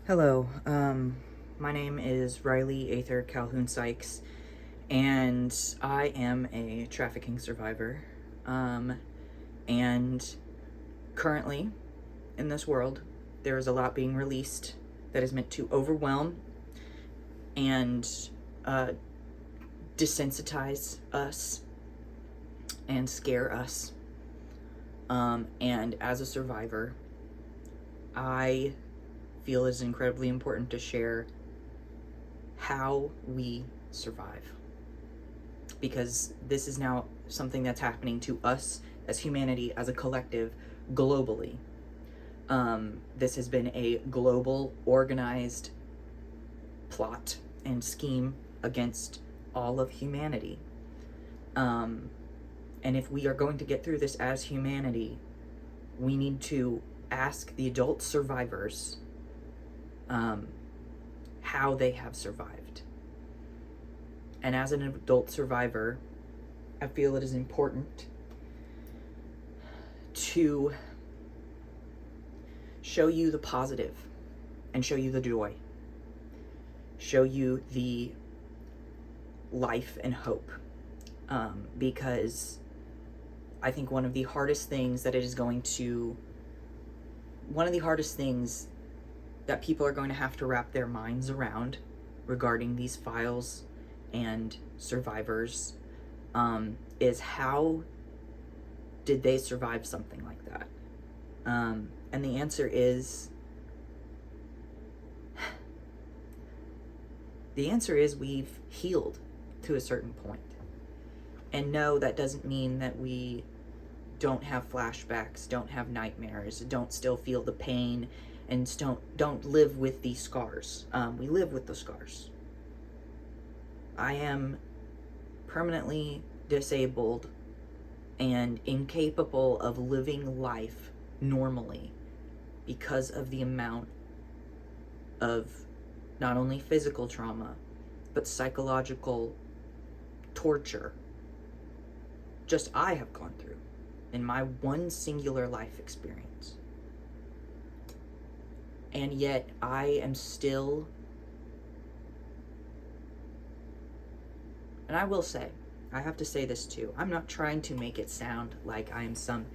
Hello, my name is Riley Aether Calhoun-Sikes, and I am a trafficking survivor. And currently, in this world, there is a lot being released that is meant to overwhelm and desensitize us and scare us. And as a survivor, I feel it is incredibly important to share how we survive, because this is now something that's happening to us as humanity, as a collective, globally. This has been a global, organized plot and scheme against all of humanity. And if we are going to get through this as humanity, we need to ask the adult survivors how they have survived. And as an adult survivor, I feel it is important to show you the positive and show you the joy, show you the life and hope, because I think one of the hardest things that people are going to have to wrap their minds around regarding these files and survivors is how did they survive something like that? And the answer is we've healed to a certain point. And no, that doesn't mean that we don't have flashbacks, don't have nightmares, don't still feel the pain, and don't live with these scars. We live with the scars. I am permanently disabled and incapable of living life normally because of the amount of not only physical trauma, but psychological torture just I have gone through in my one singular life experience. And yet I am still, and I will say, I have to say this too, I'm not trying to make it sound like I am some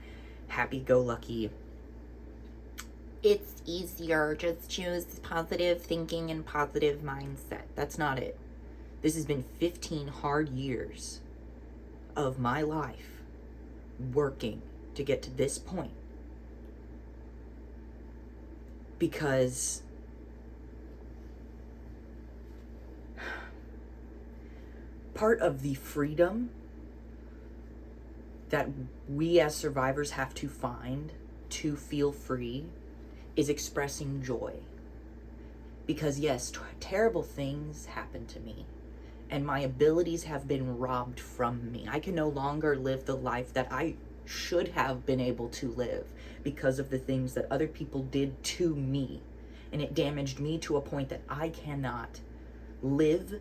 happy-go-lucky, it's easier, just choose positive thinking and positive mindset. That's not it. This has been 15 hard years of my life working to get to this point, because part of the freedom that we as survivors have to find to feel free is expressing joy. Because yes, terrible things happen to me, and my abilities have been robbed from me. I can no longer live the life that I should have been able to live because of the things that other people did to me. And it damaged me to a point that I cannot live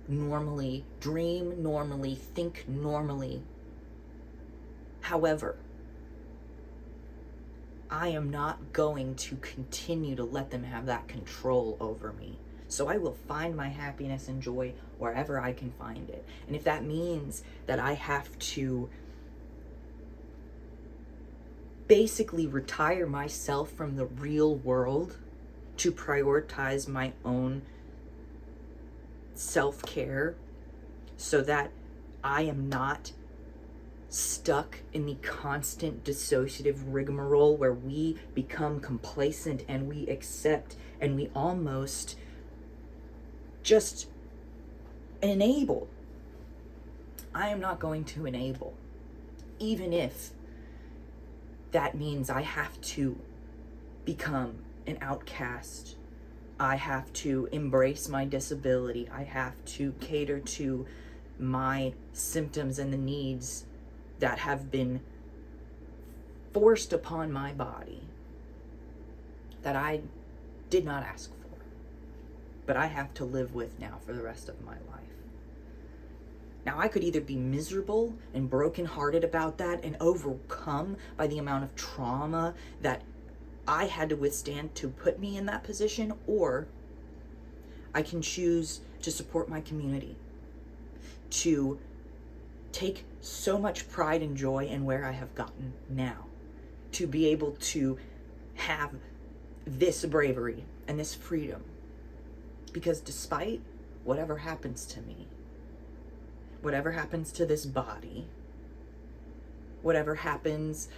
normally, dream normally, think normally. However, I am not going to continue to let them have that control over me. So I will find my happiness and joy wherever I can find it. And if that means that I have to basically retire myself from the real world to prioritize my own self-care so that I am not stuck in the constant dissociative rigmarole where we become complacent and we accept and we almost just enable. I am not going to enable, even if that means I have to become an outcast. I have to embrace my disability. I have to cater to my symptoms and the needs that have been forced upon my body that I did not ask for, but I have to live with now for the rest of my life. Now, I could either be miserable and brokenhearted about that and overcome by the amount of trauma that I had to withstand to put me in that position, or I can choose to support my community, to take so much pride and joy in where I have gotten now, to be able to have this bravery and this freedom. Because despite whatever happens to me, whatever happens to this body, whatever happens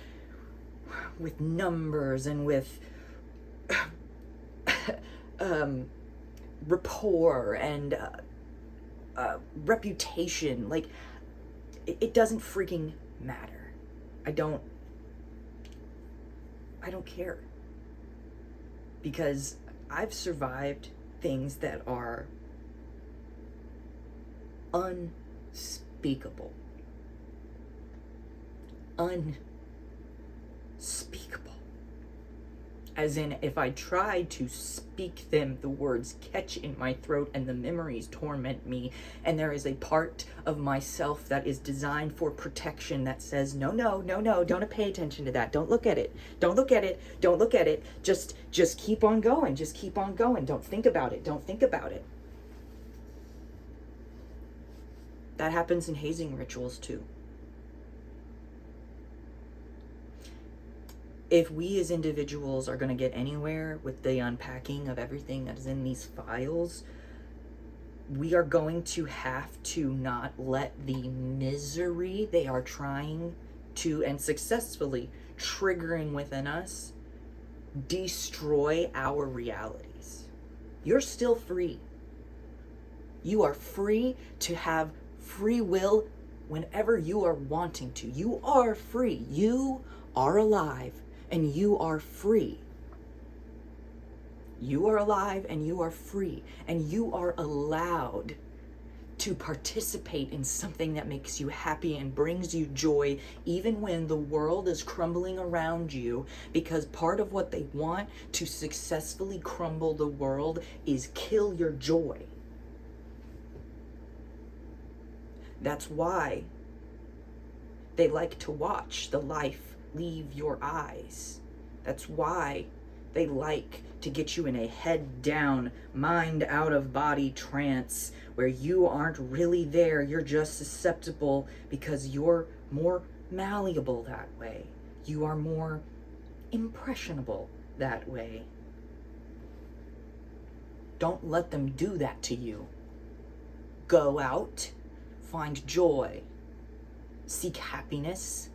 with numbers and with rapport and reputation, like, it doesn't freaking matter. I don't care, because I've survived things that are unspeakable. Unspeakable. As in, if I tried to speak them, the words catch in my throat and the memories torment me. And there is a part of myself that is designed for protection that says, no, don't pay attention to that. Don't look at it. Don't look at it. Don't look at it. Just keep on going. Just keep on going. Don't think about it. Don't think about it. That happens in hazing rituals too. If we as individuals are going to get anywhere with the unpacking of everything that is in these files, we are going to have to not let the misery they are trying to, and successfully triggering within us, destroy our realities. You're still free. You are free to have free will whenever you are wanting to. You are free. You are alive. And you are free. You are alive and you are free. And you are allowed to participate in something that makes you happy and brings you joy, even when the world is crumbling around you, because part of what they want to successfully crumble the world is kill your joy. That's why they like to watch the life leave your eyes. That's why they like to get you in a head down, mind out of body trance where you aren't really there. You're just susceptible because you're more malleable that way. You are more impressionable that way. Don't let them do that to you. Go out, find joy, seek happiness,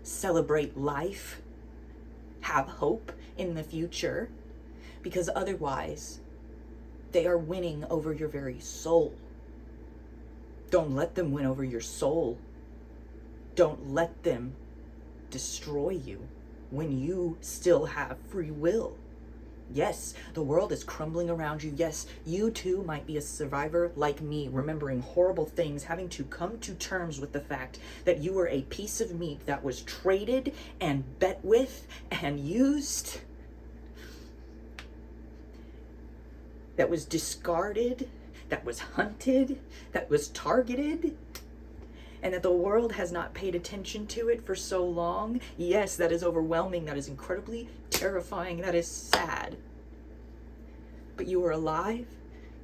celebrate life, have hope in the future, because otherwise they are winning over your very soul. Don't let them win over your soul. Don't let them destroy you when you still have free will. Yes, the world is crumbling around you. Yes, you too might be a survivor like me, remembering horrible things, having to come to terms with the fact that you were a piece of meat that was traded and bet with and used, that was discarded, that was hunted, that was targeted, and that the world has not paid attention to it for so long. Yes, that is overwhelming. That is incredibly terrifying. That is sad. But you are alive.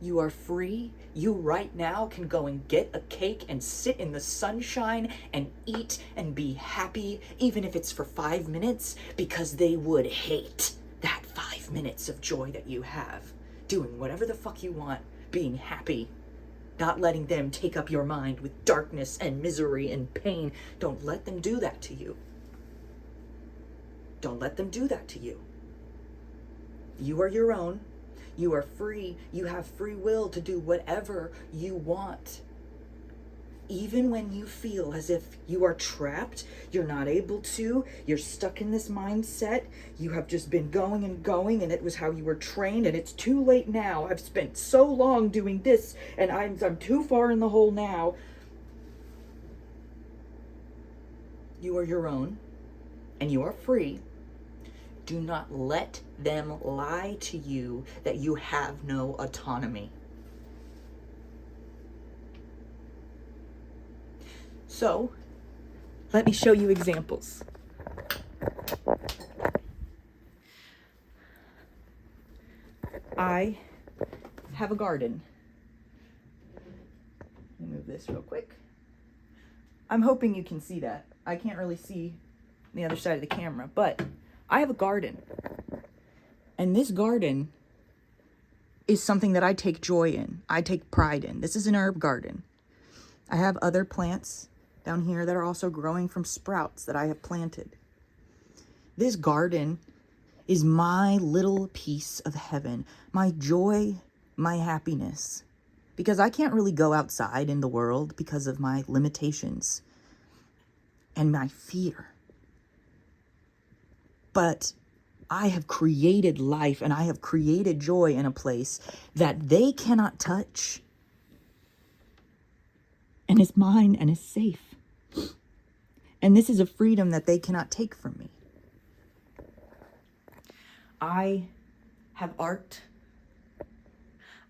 You are free. You right now can go and get a cake and sit in the sunshine and eat and be happy, even if it's for 5 minutes, because they would hate that 5 minutes of joy that you have, doing whatever the fuck you want, being happy. Not letting them take up your mind with darkness and misery and pain. Don't let them do that to you. Don't let them do that to you. You are your own. You are free. You have free will to do whatever you want. Even when you feel as if you are trapped, you're not able to, you're stuck in this mindset, you have just been going and going, and it was how you were trained, and it's too late now. I've spent so long doing this, and I'm too far in the hole now. You are your own, and you are free. Do not let them lie to you that you have no autonomy. So, let me show you examples. I have a garden. Let me move this real quick. I'm hoping you can see that. I can't really see the other side of the camera, but I have a garden. And this garden is something that I take joy in. I take pride in. This is an herb garden. I have other plants down here that are also growing from sprouts that I have planted. This garden is my little piece of heaven, my joy, my happiness. Because I can't really go outside in the world because of my limitations and my fear. But I have created life and I have created joy in a place that they cannot touch. And it's mine and it's safe. And this is a freedom that they cannot take from me. I have art.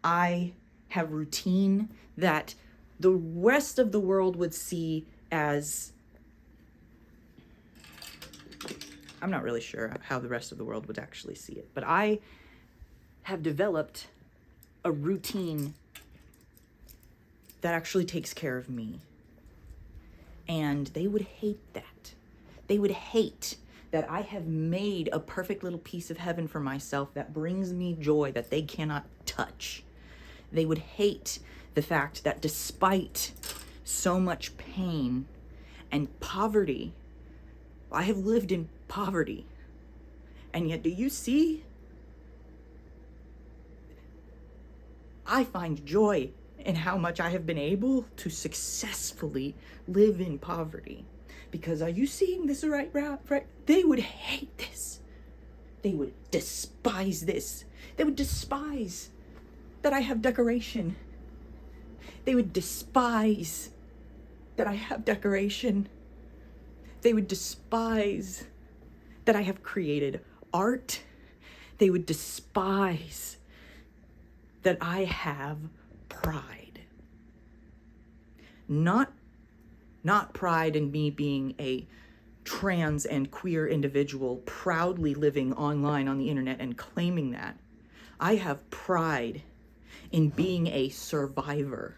I have routine that the rest of the world would see as, I'm not really sure how the rest of the world would actually see it, but I have developed a routine that actually takes care of me. And they would hate that. They would hate that I have made a perfect little piece of heaven for myself that brings me joy that they cannot touch. They would hate the fact that despite so much pain and poverty, I have lived in poverty. And yet, do you see? I find joy in how much I have been able to successfully live in poverty. Because are you seeing this right? They would hate this. They would despise this. They would despise that I have decoration. They would despise that I have decoration. They would despise that I have created art. They would despise that I have pride. Not pride in me being a trans and queer individual proudly living online on the internet and claiming that. I have pride in being a survivor